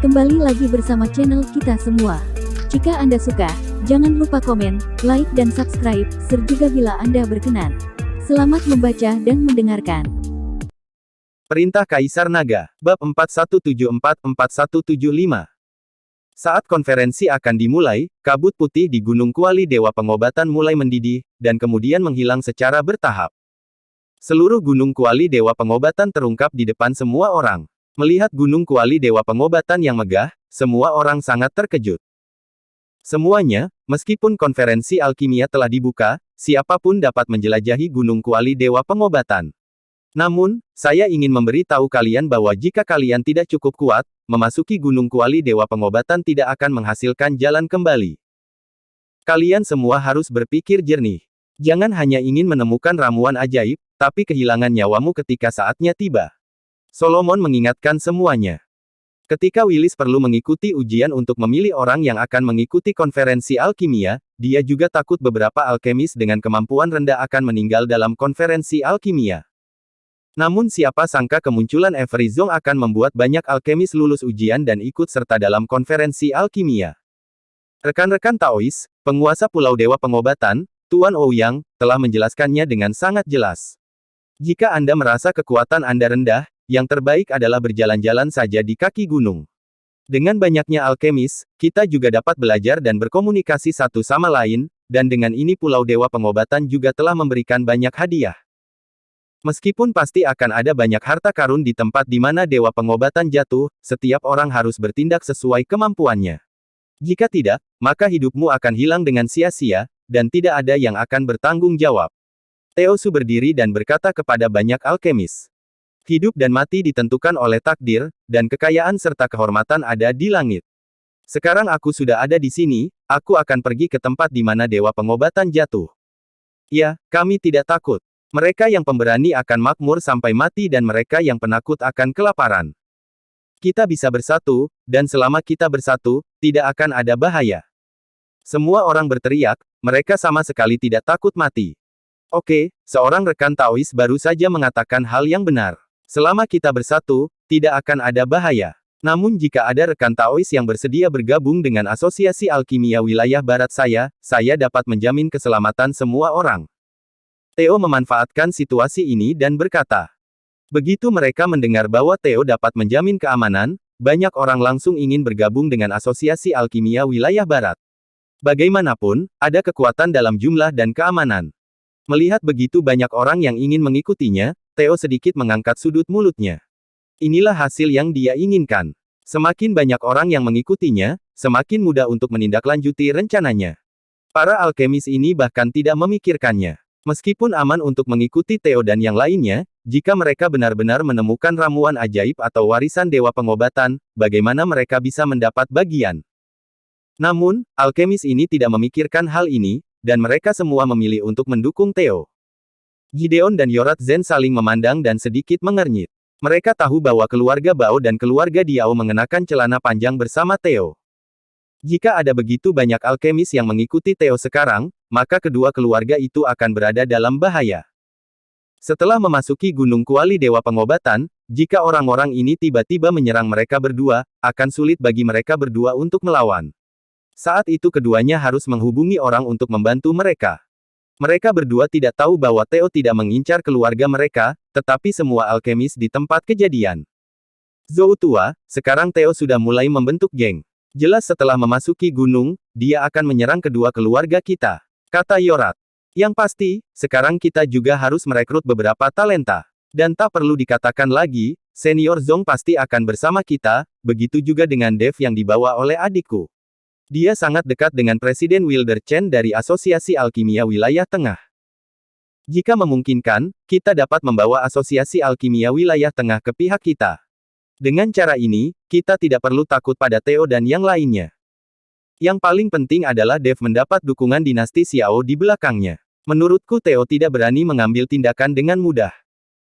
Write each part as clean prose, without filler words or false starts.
Kembali lagi bersama channel kita semua. Jika Anda suka, jangan lupa komen, like dan subscribe, serta bila Anda berkenan. Selamat membaca dan mendengarkan. Perintah Kaisar Naga, Bab 4174-4175. Saat konferensi akan dimulai, kabut putih di Gunung Kuali Dewa Pengobatan mulai mendidih, dan kemudian menghilang secara bertahap. Seluruh Gunung Kuali Dewa Pengobatan terungkap di depan semua orang. Melihat Gunung Kuali Dewa Pengobatan yang megah, semua orang sangat terkejut. Semuanya, meskipun konferensi alkimia telah dibuka, siapapun dapat menjelajahi Gunung Kuali Dewa Pengobatan. Namun, saya ingin memberi tahu kalian bahwa jika kalian tidak cukup kuat, memasuki Gunung Kuali Dewa Pengobatan tidak akan menghasilkan jalan kembali. Kalian semua harus berpikir jernih. Jangan hanya ingin menemukan ramuan ajaib, tapi kehilangan nyawamu ketika saatnya tiba. Solomon mengingatkan semuanya. Ketika Willis perlu mengikuti ujian untuk memilih orang yang akan mengikuti konferensi alkimia, dia juga takut beberapa alkemis dengan kemampuan rendah akan meninggal dalam konferensi alkimia. Namun siapa sangka kemunculan Avery Zong akan membuat banyak alkemis lulus ujian dan ikut serta dalam konferensi alkimia. Rekan-rekan Taois, penguasa Pulau Dewa Pengobatan, Tuan Ouyang, telah menjelaskannya dengan sangat jelas. Jika Anda merasa kekuatan Anda rendah, yang terbaik adalah berjalan-jalan saja di kaki gunung. Dengan banyaknya alkemis, kita juga dapat belajar dan berkomunikasi satu sama lain, dan dengan ini Pulau Dewa Pengobatan juga telah memberikan banyak hadiah. Meskipun pasti akan ada banyak harta karun di tempat di mana Dewa Pengobatan jatuh, setiap orang harus bertindak sesuai kemampuannya. Jika tidak, maka hidupmu akan hilang dengan sia-sia, dan tidak ada yang akan bertanggung jawab. Teosu berdiri dan berkata kepada banyak alkemis. Hidup dan mati ditentukan oleh takdir, dan kekayaan serta kehormatan ada di langit. Sekarang aku sudah ada di sini, aku akan pergi ke tempat di mana Dewa Pengobatan jatuh. Ya, kami tidak takut. Mereka yang pemberani akan makmur sampai mati dan mereka yang penakut akan kelaparan. Kita bisa bersatu, dan selama kita bersatu, tidak akan ada bahaya. Semua orang berteriak, mereka sama sekali tidak takut mati. Oke, seorang rekan Taois baru saja mengatakan hal yang benar. Selama kita bersatu, tidak akan ada bahaya. Namun jika ada rekan Taois yang bersedia bergabung dengan Asosiasi Alkimia Wilayah Barat saya dapat menjamin keselamatan semua orang. Theo memanfaatkan situasi ini dan berkata. Begitu mereka mendengar bahwa Theo dapat menjamin keamanan, banyak orang langsung ingin bergabung dengan Asosiasi Alkimia Wilayah Barat. Bagaimanapun, ada kekuatan dalam jumlah dan keamanan. Melihat begitu banyak orang yang ingin mengikutinya, Theo sedikit mengangkat sudut mulutnya. Inilah hasil yang dia inginkan. Semakin banyak orang yang mengikutinya, semakin mudah untuk menindaklanjuti rencananya. Para alkemis ini bahkan tidak memikirkannya. Meskipun aman untuk mengikuti Theo dan yang lainnya, jika mereka benar-benar menemukan ramuan ajaib atau warisan Dewa Pengobatan, bagaimana mereka bisa mendapat bagian? Namun, alkemis ini tidak memikirkan hal ini, dan mereka semua memilih untuk mendukung Theo. Gideon dan Yorat Zen saling memandang dan sedikit mengernyit. Mereka tahu bahwa keluarga Bao dan keluarga Diao mengenakan celana panjang bersama Theo. Jika ada begitu banyak alkemis yang mengikuti Theo sekarang, maka kedua keluarga itu akan berada dalam bahaya. Setelah memasuki Gunung Kuali Dewa Pengobatan, jika orang-orang ini tiba-tiba menyerang mereka berdua, akan sulit bagi mereka berdua untuk melawan. Saat itu keduanya harus menghubungi orang untuk membantu mereka. Mereka berdua tidak tahu bahwa Theo tidak mengincar keluarga mereka, tetapi semua alkemis di tempat kejadian. Zhou tua, sekarang Theo sudah mulai membentuk geng. Jelas setelah memasuki gunung, dia akan menyerang kedua keluarga kita, kata Yorat. Yang pasti, sekarang kita juga harus merekrut beberapa talenta. Dan tak perlu dikatakan lagi, Senior Zong pasti akan bersama kita, begitu juga dengan Dev yang dibawa oleh adikku. Dia sangat dekat dengan Presiden Wilder Chen dari Asosiasi Alkimia Wilayah Tengah. Jika memungkinkan, kita dapat membawa Asosiasi Alkimia Wilayah Tengah ke pihak kita. Dengan cara ini, kita tidak perlu takut pada Theo dan yang lainnya. Yang paling penting adalah Dev mendapat dukungan dinasti Xiao di belakangnya. Menurutku Theo tidak berani mengambil tindakan dengan mudah.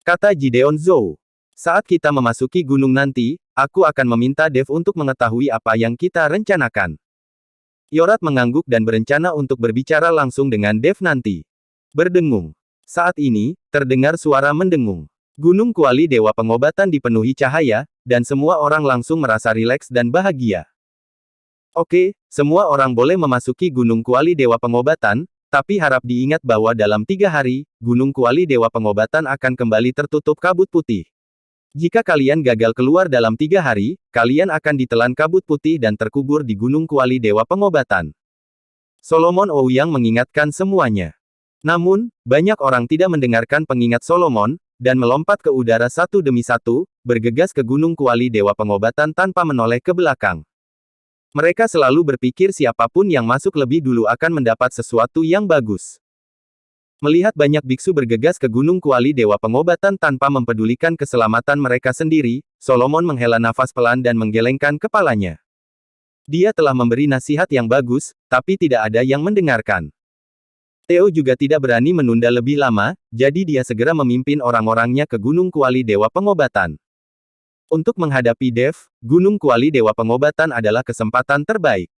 Kata Gideon Zhou. Saat kita memasuki gunung nanti, aku akan meminta Dev untuk mengetahui apa yang kita rencanakan. Yorat mengangguk dan berencana untuk berbicara langsung dengan Dev nanti. Berdengung. Saat ini, terdengar suara mendengung. Gunung Kuali Dewa Pengobatan dipenuhi cahaya, dan semua orang langsung merasa rileks dan bahagia. Oke, semua orang boleh memasuki Gunung Kuali Dewa Pengobatan, tapi harap diingat bahwa dalam 3 hari, Gunung Kuali Dewa Pengobatan akan kembali tertutup kabut putih. Jika kalian gagal keluar dalam 3 hari, kalian akan ditelan kabut putih dan terkubur di Gunung Kuali Dewa Pengobatan. Solomon Ouyang mengingatkan semuanya. Namun, banyak orang tidak mendengarkan pengingat Solomon, dan melompat ke udara satu demi satu, bergegas ke Gunung Kuali Dewa Pengobatan tanpa menoleh ke belakang. Mereka selalu berpikir siapapun yang masuk lebih dulu akan mendapat sesuatu yang bagus. Melihat banyak biksu bergegas ke Gunung Kuali Dewa Pengobatan tanpa mempedulikan keselamatan mereka sendiri, Solomon menghela nafas pelan dan menggelengkan kepalanya. Dia telah memberi nasihat yang bagus, tapi tidak ada yang mendengarkan. Theo juga tidak berani menunda lebih lama, jadi dia segera memimpin orang-orangnya ke Gunung Kuali Dewa Pengobatan. Untuk menghadapi Dev, Gunung Kuali Dewa Pengobatan adalah kesempatan terbaik.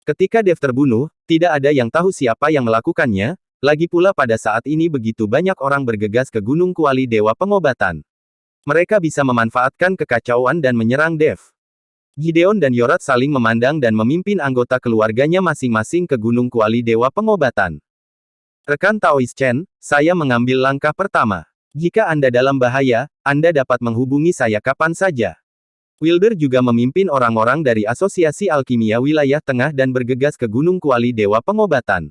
Ketika Dev terbunuh, tidak ada yang tahu siapa yang melakukannya. Lagi pula pada saat ini begitu banyak orang bergegas ke Gunung Kuali Dewa Pengobatan. Mereka bisa memanfaatkan kekacauan dan menyerang Dev. Gideon dan Yorat saling memandang dan memimpin anggota keluarganya masing-masing ke Gunung Kuali Dewa Pengobatan. Rekan Taois Chen, saya mengambil langkah pertama. Jika Anda dalam bahaya, Anda dapat menghubungi saya kapan saja. Wilder juga memimpin orang-orang dari Asosiasi Alkimia Wilayah Tengah dan bergegas ke Gunung Kuali Dewa Pengobatan.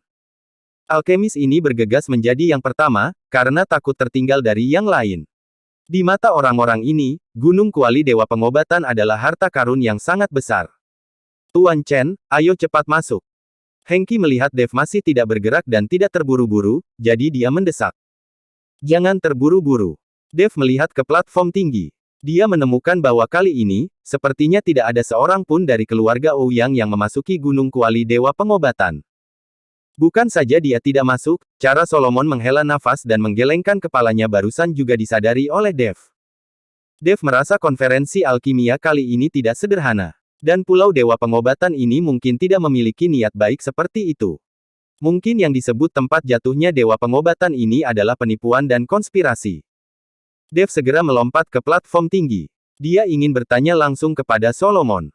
Alkemis ini bergegas menjadi yang pertama, karena takut tertinggal dari yang lain. Di mata orang-orang ini, Gunung Kuali Dewa Pengobatan adalah harta karun yang sangat besar. Tuan Chen, ayo cepat masuk. Hengki melihat Dev masih tidak bergerak dan tidak terburu-buru, jadi dia mendesak. Jangan terburu-buru. Dev melihat ke platform tinggi. Dia menemukan bahwa kali ini, sepertinya tidak ada seorang pun dari keluarga Ouyang yang memasuki Gunung Kuali Dewa Pengobatan. Bukan saja dia tidak masuk, cara Solomon menghela nafas dan menggelengkan kepalanya barusan juga disadari oleh Dev. Dev merasa konferensi alkimia kali ini tidak sederhana. Dan Pulau Dewa Pengobatan ini mungkin tidak memiliki niat baik seperti itu. Mungkin yang disebut tempat jatuhnya Dewa Pengobatan ini adalah penipuan dan konspirasi. Dev segera melompat ke platform tinggi. Dia ingin bertanya langsung kepada Solomon.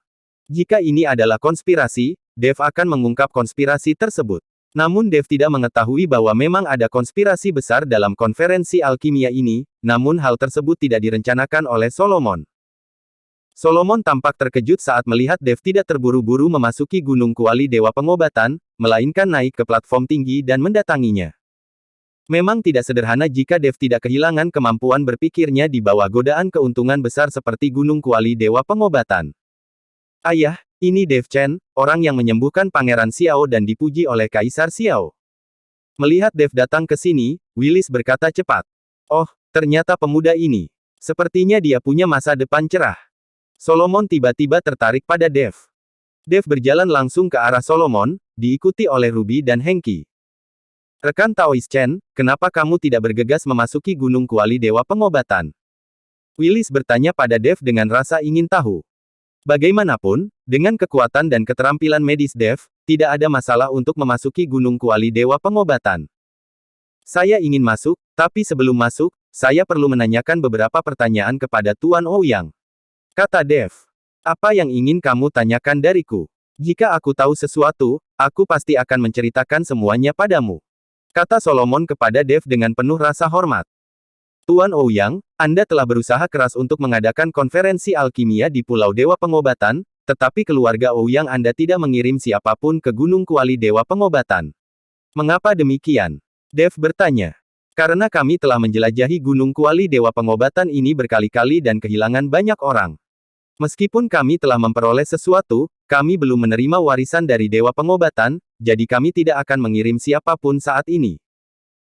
Jika ini adalah konspirasi, Dev akan mengungkap konspirasi tersebut. Namun Dev tidak mengetahui bahwa memang ada konspirasi besar dalam konferensi alkimia ini, namun hal tersebut tidak direncanakan oleh Solomon. Solomon tampak terkejut saat melihat Dev tidak terburu-buru memasuki Gunung Kuali Dewa Pengobatan, melainkan naik ke platform tinggi dan mendatanginya. Memang tidak sederhana jika Dev tidak kehilangan kemampuan berpikirnya di bawah godaan keuntungan besar seperti Gunung Kuali Dewa Pengobatan. Ayah, ini Dev Chen, orang yang menyembuhkan Pangeran Xiao dan dipuji oleh Kaisar Xiao. Melihat Dev datang ke sini, Willis berkata cepat. Oh, ternyata pemuda ini. Sepertinya dia punya masa depan cerah. Solomon tiba-tiba tertarik pada Dev. Dev berjalan langsung ke arah Solomon, diikuti oleh Ruby dan Hengki. Rekan Taois Chen, kenapa kamu tidak bergegas memasuki Gunung Kuali Dewa Pengobatan? Willis bertanya pada Dev dengan rasa ingin tahu. Bagaimanapun, dengan kekuatan dan keterampilan medis Dev, tidak ada masalah untuk memasuki Gunung Kuali Dewa Pengobatan. Saya ingin masuk, tapi sebelum masuk, saya perlu menanyakan beberapa pertanyaan kepada Tuan Ouyang. Kata Dev. Apa yang ingin kamu tanyakan dariku? Jika aku tahu sesuatu, aku pasti akan menceritakan semuanya padamu. Kata Solomon kepada Dev dengan penuh rasa hormat. Tuan Ouyang, Anda telah berusaha keras untuk mengadakan konferensi alkimia di Pulau Dewa Pengobatan, tetapi keluarga Ouyang Anda tidak mengirim siapapun ke Gunung Kuali Dewa Pengobatan. Mengapa demikian? Dev bertanya. Karena kami telah menjelajahi Gunung Kuali Dewa Pengobatan ini berkali-kali dan kehilangan banyak orang. Meskipun kami telah memperoleh sesuatu, kami belum menerima warisan dari Dewa Pengobatan, jadi kami tidak akan mengirim siapapun saat ini.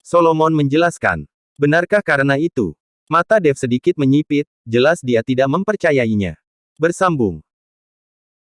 Solomon menjelaskan. Benarkah karena itu? Mata Dev sedikit menyipit, jelas dia tidak mempercayainya. Bersambung.